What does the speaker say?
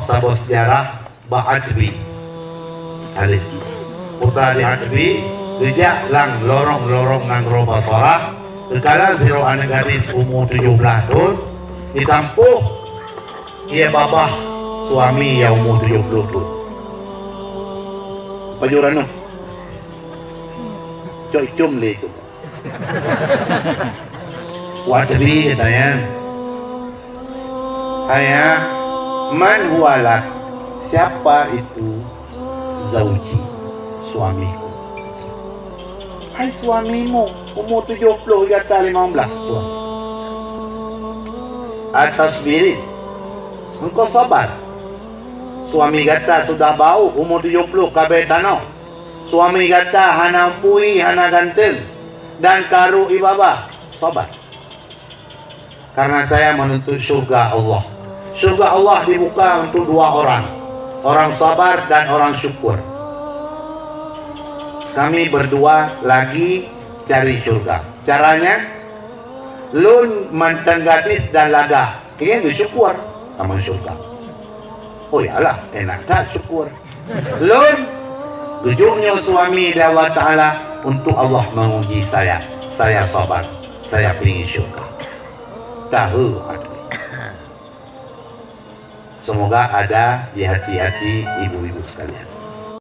sabos sejarah Ba'adwi alih putra di Adwi kejak lang lorong-lorong nang roba sorah kekalan siro anak gadis umur 17 tahun ditampuh ia babah suami yang umur 70 tahun pajuran tu cok cum le itu Wadwi katanya ayah man huwalah siapa itu zauji suamiku hai suamimu umur 70 kata 15 suami atas birin engkau sabar suami kata sudah bau umur 70 kabeh tanah suami kata hana pui hana ganteng dan karu ibabah sabar karena saya menuntut surga Allah. Surga Allah dibuka untuk dua orang, orang sabar dan orang syukur. Kami berdua lagi cari surga. Caranya, lun mantan gadis dan laga, ingin bersyukur sama surga. Oh iyalah, enak tak syukur. Lun gejuknya suami dari Allah Ta'ala untuk Allah menguji saya. Saya sabar, saya ingin syurga. Tahu semoga ada di hati-hati ibu-ibu sekalian.